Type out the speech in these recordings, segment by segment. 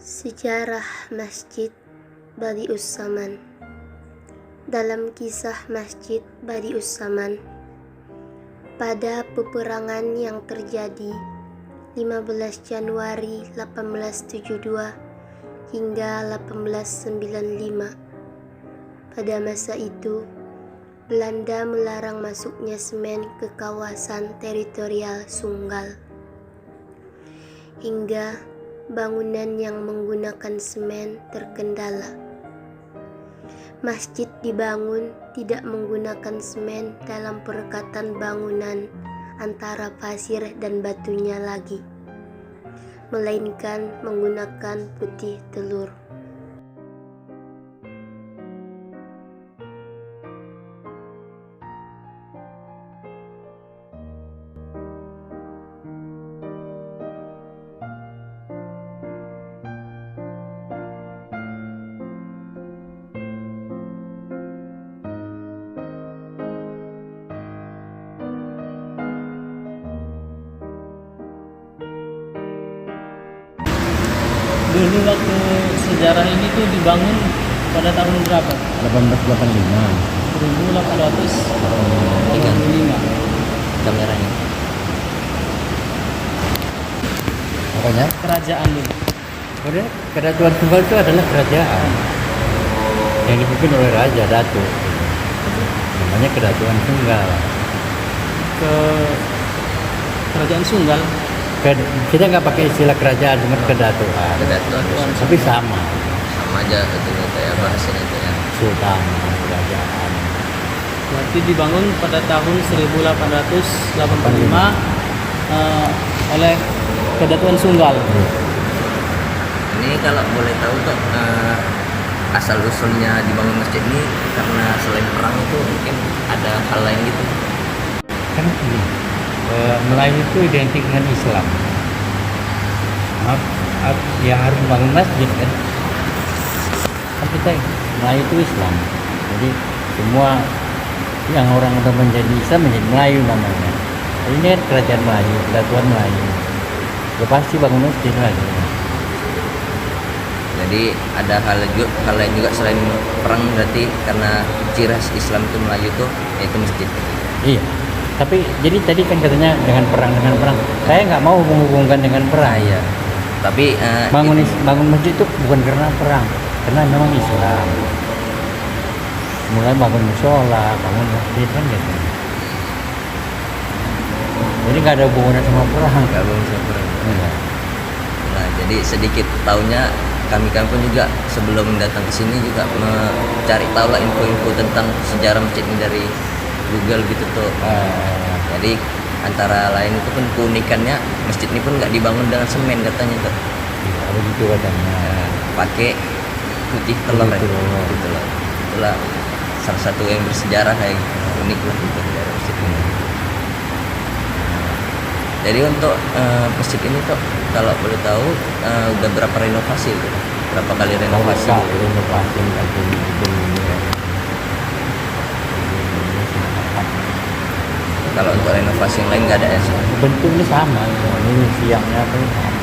Sejarah Masjid Badius Zaman. Dalam kisah Masjid Badius Zaman, pada peperangan yang terjadi 15 Januari 1872 hingga 1895, pada masa itu Belanda melarang masuknya semen ke kawasan teritorial Sunggal, hingga bangunan yang menggunakan semen terkendala. Masjid dibangun tidak menggunakan semen dalam perekatan bangunan antara pasir dan batunya lagi, melainkan menggunakan putih telur. Dulu waktu sejarah ini tuh dibangun pada tahun berapa? 1885. 1835. Kameranya. Apanya? Kerajaan dulu. Kerajaan Tunggal itu adalah kerajaan yang dipimpin oleh Raja Datuk. Namanya Kerajaan Tunggal. Ke Kerajaan Sunggal. Kita nggak pakai istilah kerajaan, cuma kedatuan. Kedatuan Tapi sama aja katanya kayak bahasanya itu ya. sultan kerajaan. Berarti dibangun pada tahun 1885 oleh Kedatuan Sunggal. Ini kalau boleh tahu tuh asal usulnya dibangun masjid ini karena selain perang itu mungkin ada hal lain gitu. Kan ini Melayu itu identik dengan Islam. Ya harus bangun masjid kan. Kan kita Melayu itu Islam. Jadi semua yang orang udah menjadi Islam menjadi Melayu namanya. Ini kan kerajaan Melayu, Kedatuan Melayu. Ya pasti bangun masjid lagi. Jadi ada hal lain juga selain perang, berarti karena ciri khas Islam itu Melayu tuh yaitu masjid. Iya. Tapi jadi tadi kan katanya dengan perang. Saya nggak mau menghubungkan dengan perang. Iya. Tapi Bangun masjid itu bukan karena perang, karena memang Islam. Mulai bangun musola, bangun masjid kan gitu. Jadi nggak ada hubungannya sama perang. nggak boleh perang. Iya. Nah, jadi sedikit taunya kami pun juga sebelum datang ke sini juga mencari tahu lah info-info tentang sejarah masjid ini dari Google gitu tuh. Jadi antara lain itu pun keunikannya masjid ini pun nggak dibangun dengan semen katanya tuh. Iya, begitu katanya. Pakai putih telur ya. Putih telur. Putih telur. Itulah salah satu yang bersejarah kayak unik lah gitu dari masjid ini. Jadi untuk masjid ini tuh kalau boleh tahu udah berapa renovasi gitu? Berapa kali renovasi? Renovasi Kalau untuk renovasi yang lain nggak ada ya sih? bentuknya sama, ini siangnya tuh sama.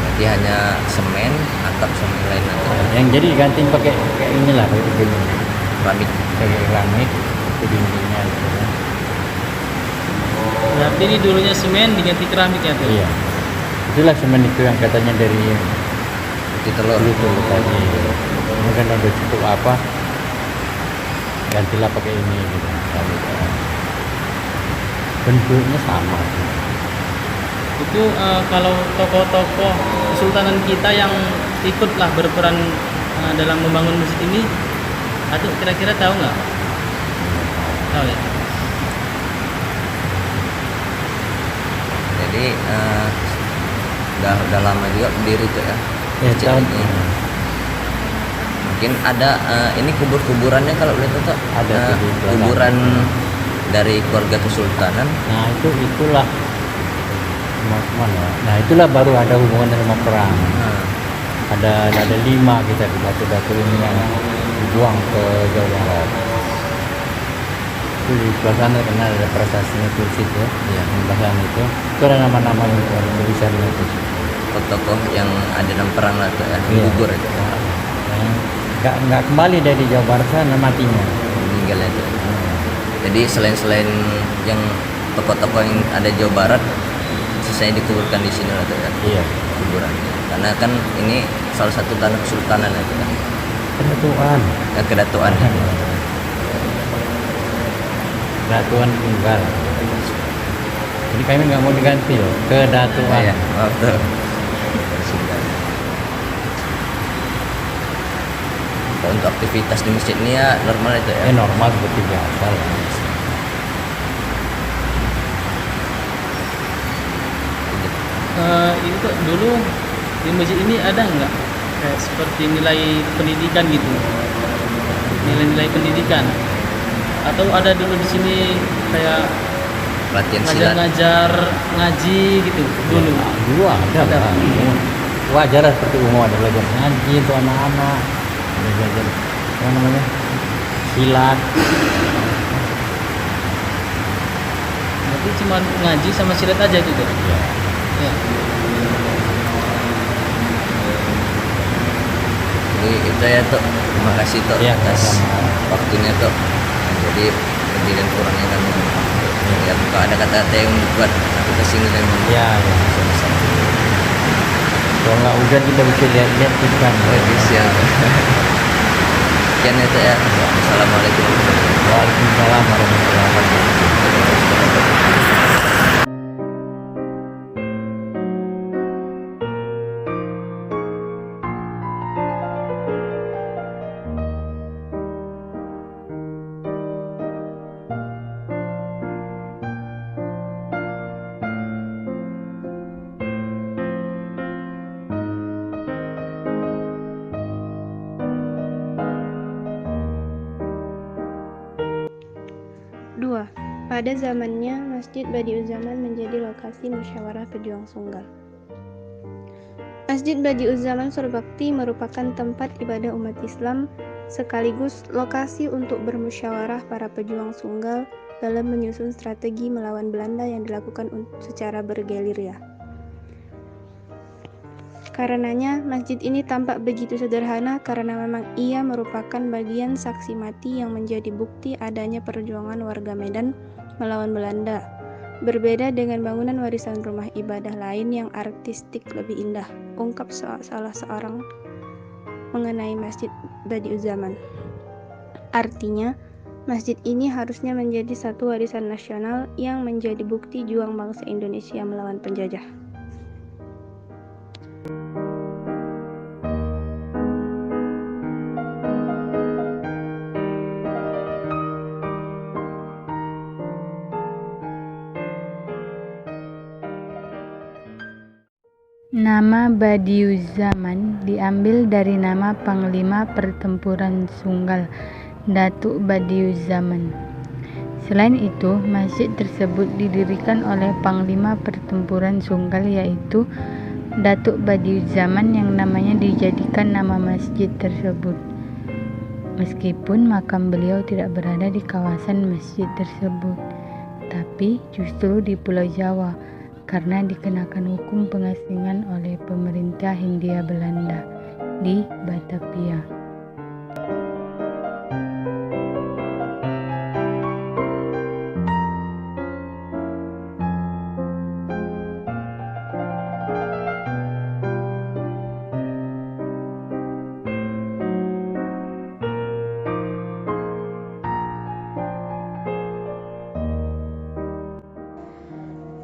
Berarti hanya semen, atap sama yang lain atau Yang jadi digantiin pakai kayak inilah, pakai begini, keramik. pakai keramik, itu dindingnya gitu ya. Berarti ini dulunya semen diganti keramik ya tuh? Iya, itulah semen itu yang katanya dari Putih telur. itu tadi. Mungkin udah cukup apa, gantilah pakai ini gitu. Bentuknya sama. Itu kalau tokoh-tokoh kesultanan kita yang ikutlah berperan dalam membangun masjid ini, atau kira-kira tahu nggak? Tahu ya? Jadi udah lama juga berdiri tuh ya. Ya, masjid tahun ini. Mungkin ada ini kubur-kuburannya kalau boleh tahu tuh, Ada tuh di belakang. kuburan dari keluarga kesultanan. Nah itulah mana? Nah itulah baru ada hubungan sama perang. Ada 5 kita di batu-batu ini yang dibuang ke Jawa Barat. Itu di sebelah sana karena ada prasasti itu, Iya. di sebelah sana itu ada nama-nama yang tulisannya itu. tokoh-tokoh yang ada dalam perang lah tuh ya, Iya. gugur itu, Nggak kembali dari Jawa Barat sana matinya. meninggal itu. Jadi selain yang tokoh-tokoh yang ada Jawa Barat, sisanya dikuburkan di sini lah tuh ya, Iya. kuburannya. Karena kan ini salah satu tanah kesultanan lah itu kan, Kedatuan. kedatuan. Kedatuan Tunggal. Jadi kami nggak mau diganti loh. Kedatuan. Iya, betul. Sudah. Kalau untuk aktivitas di masjid ini ya normal itu ya. Normal seperti biasa lah. Ini tuh dulu di masjid ini ada nggak kayak seperti nilai pendidikan gitu, nilai-nilai pendidikan, atau ada dulu di sini kayak Pelatihan silat. ngajar ngaji gitu dulu? Dulu ada Ada. lah. Wajar lah seperti umum ada belajar ngaji untuk anak-anak. Ada belajar apa namanya? Silat. Berarti cuma ngaji sama silat aja gitu? Ya. Ya. Jadi itu ya tuh. Terima kasih tuh Iya, atas sama-sama. waktunya tuh. Nah, jadi lebih dan kurangnya kan ya kalau ada kata-kata yang buat aku kesini dan Ya, ya. Kalau nggak hujan kita bisa lihat-lihat ikan. siang. Sekian itu ya. Assalamualaikum. Waalaikumsalam warahmatullahi wabarakatuh. Dua, pada zamannya Masjid Badiuzaman menjadi lokasi musyawarah pejuang Sunggal. Masjid Badiuzaman Surbakti merupakan tempat ibadah umat Islam sekaligus lokasi untuk bermusyawarah para pejuang Sunggal dalam menyusun strategi melawan Belanda yang dilakukan secara bergerilya. Karenanya, masjid ini tampak begitu sederhana karena memang ia merupakan bagian saksi mati yang menjadi bukti adanya perjuangan warga Medan melawan Belanda. Berbeda dengan bangunan warisan rumah ibadah lain yang artistik lebih indah, ungkap salah seorang mengenai Masjid Badiuzaman. Artinya, masjid ini harusnya menjadi satu warisan nasional yang menjadi bukti juang bangsa Indonesia melawan penjajah. Nama Badiuzaman diambil dari nama Panglima Pertempuran Sunggal, Datuk Badiuzaman. Selain itu, masjid tersebut didirikan oleh Panglima Pertempuran Sunggal yaitu Datuk Badiuzaman yang namanya dijadikan nama masjid tersebut. Meskipun makam beliau tidak berada di kawasan masjid tersebut, tapi justru di Pulau Jawa, karena dikenakan hukum pengasingan oleh pemerintah Hindia Belanda di Batavia.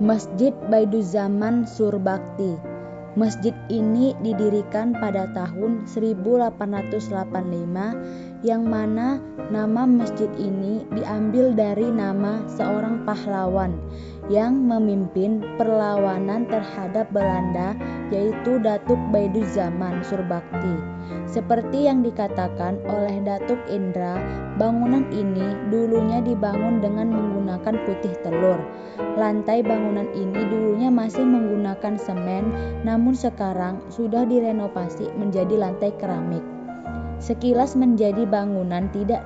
Masjid Badiuzaman Surbakti. Masjid ini didirikan pada tahun 1885 yang mana nama masjid ini diambil dari nama seorang pahlawan yang memimpin perlawanan terhadap Belanda yaitu Datuk Badiuzaman Surbakti. Seperti yang dikatakan oleh Datuk Indra, bangunan ini dulunya dibangun dengan menggunakan putih telur. Lantai bangunan ini dulunya masih menggunakan semen, namun sekarang sudah direnovasi menjadi lantai keramik. Sekilas menjadi bangunan tidak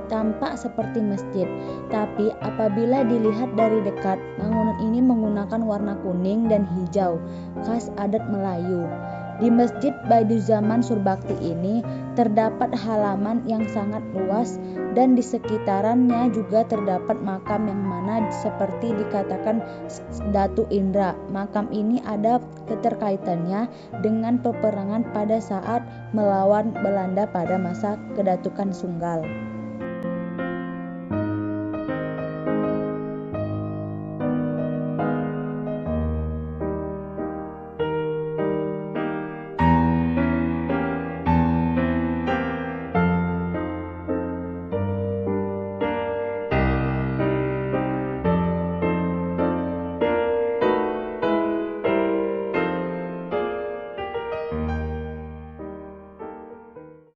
tampak seperti masjid, tapi apabila dilihat dari dekat, bangunan ini menggunakan warna kuning dan hijau, khas adat Melayu. Di Masjid Baiduzaman Surbakti ini terdapat halaman yang sangat luas dan di sekitarannya juga terdapat makam yang mana seperti dikatakan Datu Indra. Makam ini ada keterkaitannya dengan peperangan pada saat melawan Belanda pada masa Kedatukan Sunggal.